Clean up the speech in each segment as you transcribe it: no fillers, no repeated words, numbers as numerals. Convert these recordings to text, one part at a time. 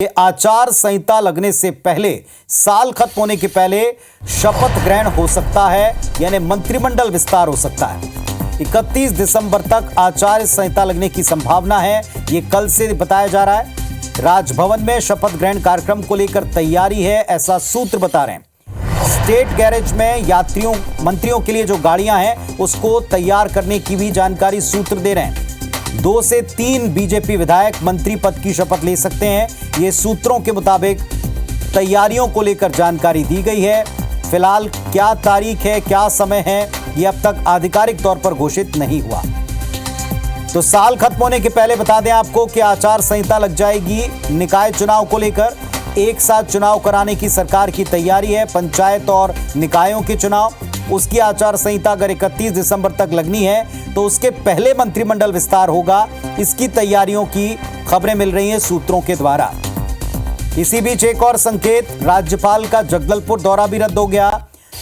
आचार संहिता लगने से पहले, साल खत्म होने के पहले शपथ ग्रहण हो सकता है, यानी मंत्रिमंडल विस्तार हो सकता है। 31 दिसंबर तक आचार संहिता लगने की संभावना है, यह कल से बताया जा रहा है। राजभवन में शपथ ग्रहण कार्यक्रम को लेकर तैयारी है, ऐसा सूत्र बता रहे हैं। स्टेट गैरेज में यात्रियों मंत्रियों के लिए जो गाड़ियां हैं उसको तैयार करने की भी जानकारी सूत्र दे रहे हैं। 2 से 3 बीजेपी विधायक मंत्री पद की शपथ ले सकते हैं, ये सूत्रों के मुताबिक तैयारियों को लेकर जानकारी दी गई है। फिलहाल क्या तारीख है, क्या समय है, ये अब तक आधिकारिक तौर पर घोषित नहीं हुआ। तो साल खत्म होने के पहले बता दें आपको कि आचार संहिता लग जाएगी। निकाय चुनाव को लेकर एक साथ चुनाव कराने की सरकार की तैयारी है। पंचायत और निकायों के चुनाव, उसकी आचार संहिता अगर 31 दिसंबर तक लगनी है तो उसके पहले मंत्रिमंडल विस्तार होगा। इसकी तैयारियों की खबरें मिल रही हैं सूत्रों के द्वारा। इसी बीच एक और संकेत, राज्यपाल का जगदलपुर दौरा भी रद्द हो गया।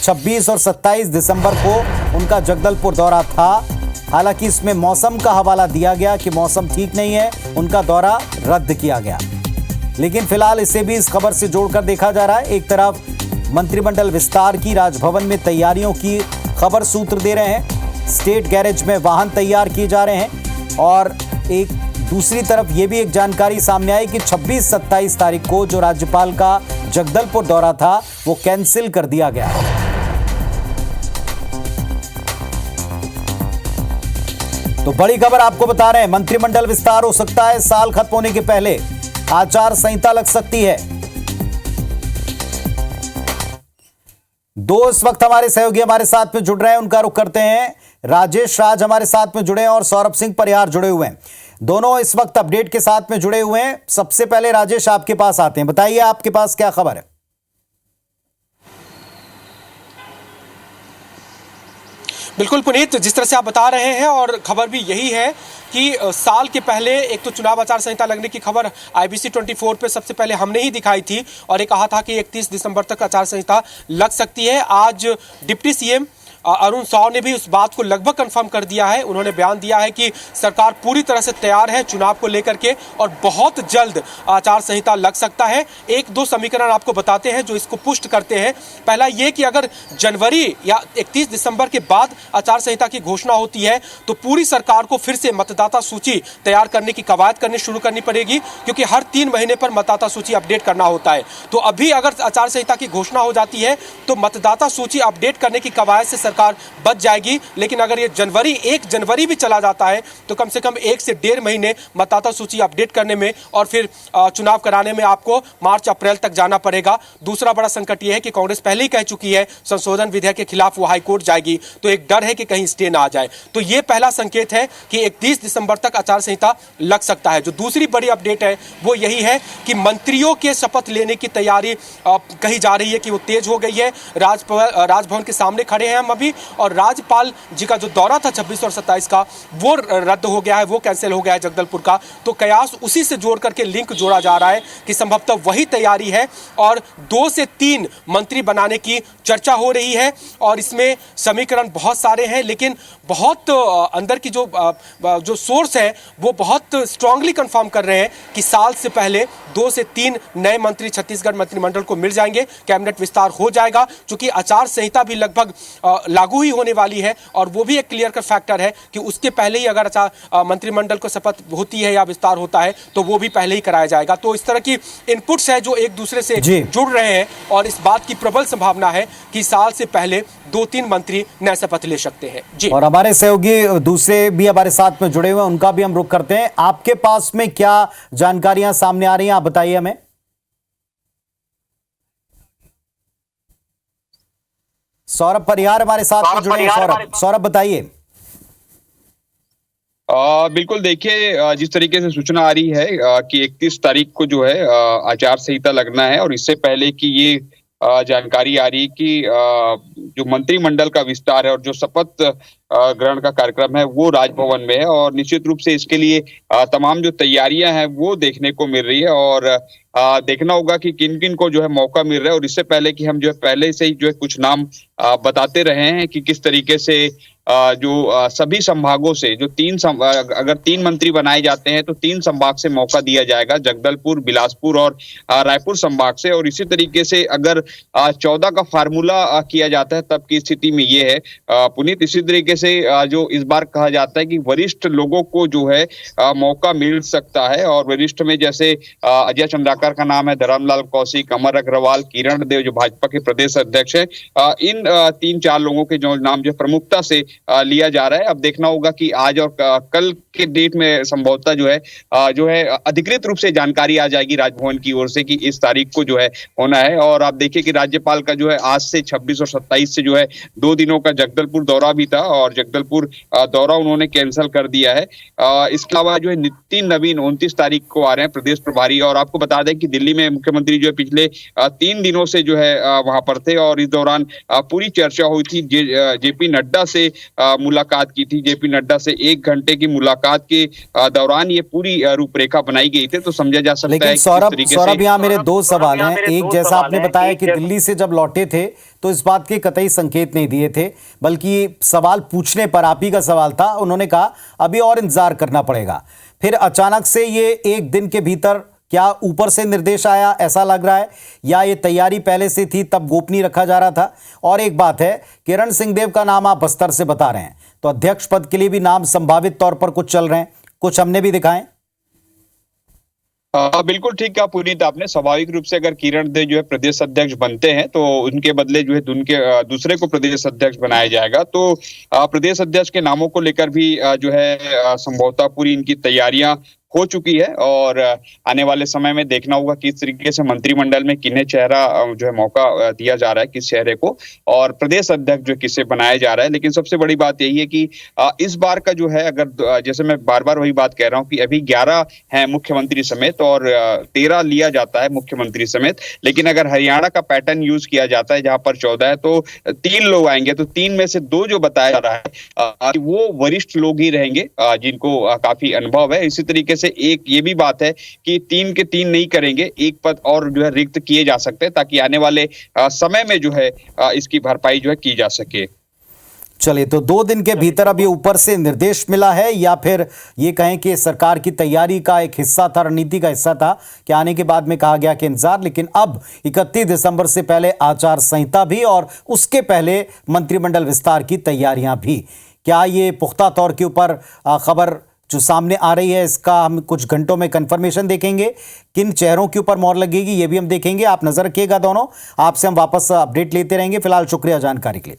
26 और 27 दिसंबर को उनका जगदलपुर दौरा था। हालांकि इसमें मौसम का हवाला दिया गया कि मौसम ठीक नहीं है, उनका दौरा रद्द किया गया। लेकिन फिलहाल इसे भी इस खबर से जोड़कर देखा जा रहा है। एक तरफ मंत्रिमंडल विस्तार की राजभवन में तैयारियों की खबर सूत्र दे रहे हैं, स्टेट गैरेज में वाहन तैयार किए जा रहे हैं, और एक दूसरी तरफ यह भी एक जानकारी सामने आई कि 26-27 तारीख को जो राज्यपाल का जगदलपुर दौरा था वो कैंसिल कर दिया गया। तो बड़ी खबर आपको बता रहे हैं, मंत्रिमंडल विस्तार हो सकता है, साल खत्म होने के पहले आचार संहिता लग सकती है। इस वक्त हमारे सहयोगी हमारे साथ में जुड़ रहे हैं, उनका रुख करते हैं। राजेश राज हमारे साथ में जुड़े हैं और सौरभ सिंह परिहार जुड़े हुए हैं। दोनों इस वक्त अपडेट के साथ में जुड़े हुए हैं। सबसे पहले राजेश आपके पास आते हैं, बताइए आपके पास क्या खबर है। बिल्कुल पुनीत, जिस तरह से आप बता रहे हैं और खबर भी यही है कि साल के पहले एक तो चुनाव आचार संहिता लगने की खबर IBC 24 पे सबसे पहले हमने ही दिखाई थी और ये कहा था कि 31 दिसंबर तक आचार संहिता लग सकती है। आज डिप्टी सीएम अरुण साव ने भी उस बात को लगभग कंफर्म कर दिया है। उन्होंने बयान दिया है कि सरकार पूरी तरह से तैयार है चुनाव को लेकर के और बहुत जल्द आचार संहिता लग सकता है। 1-2 समीकरण आपको बताते हैं जो इसको पुष्ट करते हैं। पहला ये कि अगर जनवरी या 31 दिसंबर के बाद आचार संहिता की घोषणा होती है तो पूरी सरकार को फिर से मतदाता सूची तैयार करने की कवायद शुरू करनी पड़ेगी, क्योंकि हर 3 महीने पर मतदाता सूची अपडेट करना होता है। तो अभी अगर आचार संहिता की घोषणा हो जाती है तो मतदाता सूची अपडेट करने की कवायद से सरकार बच जाएगी। लेकिन अगर ये 1 जनवरी भी चला जाता है तो कम से कम 1 से 1.5 महीने मतदाता सूची अपडेट करने में और फिर चुनाव कराने में आपको मार्च-अप्रैल तक जाना पड़ेगा। दूसरा बड़ा संकट यह है कि कांग्रेस पहले ही कह चुकी है संशोधन विधेयक के खिलाफ वो हाईकोर्ट जाएगी, तो एक डर है कि कहीं स्टे ना आ जाए। तो ये पहला संकेत है कि 31 दिसंबर तक आचार संहिता लग सकता है। जो दूसरी बड़ी अपडेट है वो यही है कि मंत्रियों के शपथ लेने की तैयारी कही जा रही है कि वो तेज हो गई है। राजभवन के सामने खड़े हैं हम अभी, और राज्यपाल जी का जो दौरा था 26 और 27 का वो रद्द हो गया है, वो कैंसिल हो गया है जगदलपुर का। तो कयास उसी से जोड़ करके लिंक जोड़ा जा रहा है कि संभवतः वही तैयारी है और 2 से 3 मंत्री बनाने की चर्चा हो रही है। और इसमें समीकरण बहुत सारे हैं, लेकिन बहुत अंदर की जो सोर्स है वो बहुत स्ट्रांगली कंफर्म कर रहे हैं कि साल से पहले 2 से 3 नए मंत्री छत्तीसगढ़ मंत्रिमंडल को मिल जाएंगे, कैबिनेट विस्तार हो जाएगा। चूंकि आचार संहिता भी लगभग लागू ही होने वाली है और वो भी एक क्लियर कट फैक्टर है कि उसके पहले ही अगर मंत्रिमंडल को शपथ होती है या विस्तार होता है तो वो भी पहले ही कराया जाएगा। तो इस तरह की इनपुट्स है जो एक दूसरे से जुड़ रहे हैं और इस बात की प्रबल संभावना है कि साल से पहले 2-3 मंत्री नए शपथ ले सकते हैं जी। और हमारे सहयोगी दूसरे भी हमारे साथ में जुड़े हुए हैं, उनका भी हम रुख करते हैं। आपके पास में क्या जानकारियां सामने आ रही हैं, आप बताइए हमें। सौरभ परिहार हमारे साथ में जुड़े हैं। सौरभ बताइए। बिल्कुल, देखिए जिस तरीके से सूचना आ रही है कि 31 तारीख को जो है आचार संहिता लगना है और इससे पहले कि ये जानकारी आ रही कि जो मंत्रिमंडल का विस्तार है और जो शपथ ग्रहण का कार्यक्रम है वो राजभवन में है और निश्चित रूप से इसके लिए तमाम जो तैयारियां हैं वो देखने को मिल रही है और देखना होगा कि किन किन को जो है मौका मिल रहा है। और इससे पहले कि हम जो है पहले से ही जो है कुछ नाम बताते रहे हैं कि किस तरीके से जो सभी संभागों से जो अगर 3 मंत्री बनाए जाते हैं तो 3 संभाग से मौका दिया जाएगा, जगदलपुर, बिलासपुर और रायपुर संभाग से। और इसी तरीके से अगर 14 का फार्मूला किया जाता है तब की स्थिति में ये है पुनीत। इसी तरीके से जो इस बार कहा जाता है कि वरिष्ठ लोगों को जो है मौका मिल सकता है, और वरिष्ठ में जैसे अजय चंद्राकर का नाम है, धर्मलाल कौशिक, अमर अग्रवाल, किरण देव जो भाजपा के प्रदेश अध्यक्ष है, इन 3-4 लोगों के जो नाम जो प्रमुखता से लिया जा रहा है। अब देखना होगा कि आज और कल के डेट में संभवतः जो है अधिकृत रूप से जानकारी आ जाएगी राजभवन की ओर से कि इस तारीख को जो है होना है। और आप देखिए कि राज्यपाल का जो है आज से 26 और 27 से जो है 2 दिनों का जगदलपुर दौरा भी था, और जगदलपुर दौरा उन्होंने कैंसिल कर दिया है। इसके अलावा जो है नितिन नवीन 29 तारीख को आ रहे हैं, प्रदेश प्रभारी। और आपको बता दें कि दिल्ली में मुख्यमंत्री जो है पिछले 3 दिनों से जो है वहां पर थे, और इस दौरान पूरी चर्चा हुई थी। जेपी नड्डा से मुलाकात की थी। जेपी नड्डा से 1 घंटे की मुलाकात के दौरान ये पूरी रूपरेखा बनाई गई थी। तो समझा जा सकता है लेकिन सौरभ यहाँ मेरे 2 सवाल हैं। एक, जैसा आपने बताया कि दिल्ली से जब लौटे थे तो इस बात के कतई संकेत नहीं दिए थे, बल्कि सवाल पूछने पर, आप ही का सवाल था, उन्होंने कहा अभी और इंतजार करना पड़ेगा। फिर अचानक से ये 1 दिन के भीतर क्या ऊपर से निर्देश आया, ऐसा लग रहा है, या ये तैयारी पहले से थी तब गोपनीय रखा जा रहा था? और एक बात है, किरण सिंहदेव का नाम आप बस्तर से बता रहे हैं, तो अध्यक्ष पद के लिए भी नाम संभावित तौर पर कुछ चल रहे हैं, कुछ हमने भी दिखाएं। बिल्कुल ठीक कहा पुनीत आपने। स्वाभाविक रूप से अगर किरण देव जो है प्रदेश अध्यक्ष बनते हैं तो उनके बदले जो है दूसरे को प्रदेश अध्यक्ष बनाया जाएगा। तो प्रदेश अध्यक्ष के नामों को लेकर भी जो है संभवतः पूरी इनकी तैयारियां हो चुकी है, और आने वाले समय में देखना होगा किस तरीके से मंत्रिमंडल में किन्हें चेहरा जो है मौका दिया जा रहा है, किस चेहरे को, और प्रदेश अध्यक्ष जो किसे बनाया जा रहा है। लेकिन सबसे बड़ी बात यही है कि इस बार का जो है, अगर जैसे मैं बार बार वही बात कह रहा हूं कि अभी 11 हैं मुख्यमंत्री समेत और 13 लिया जाता है मुख्यमंत्री समेत, लेकिन अगर हरियाणा का पैटर्न यूज किया जाता है जहां पर 14 है तो 3 लोग आएंगे, तो 3 में से 2 जो बताया जा रहा है वो वरिष्ठ लोग ही रहेंगे जिनको काफी अनुभव है। इसी तरीके से एक ये भी बात है कि 3 के 3 नहीं करेंगे, एक पद और जो है रिक्त किए जा सकते हैं ताकि आने वाले समय में जो है इसकी भरपाई जो है की जा सके। चलिए, तो 2 दिन के भीतर अब ये ऊपर से निर्देश मिला है, या फिर ये कहें कि सरकार की तैयारी का एक हिस्सा था, रणनीति का हिस्सा था कि आने के बाद में कहा गया कि इंतजार, लेकिन अब 31 दिसंबर से पहले आचार संहिता भी और उसके पहले मंत्रिमंडल विस्तार की तैयारियां भी। क्या ये पुख्ता तौर के ऊपर खबर जो सामने आ रही है, इसका हम कुछ घंटों में कंफर्मेशन देखेंगे, किन चेहरों के ऊपर मोहर लगेगी ये भी हम देखेंगे। आप नजर रखिएगा दोनों, आपसे हम वापस अपडेट लेते रहेंगे। फिलहाल शुक्रिया जानकारी के लिए।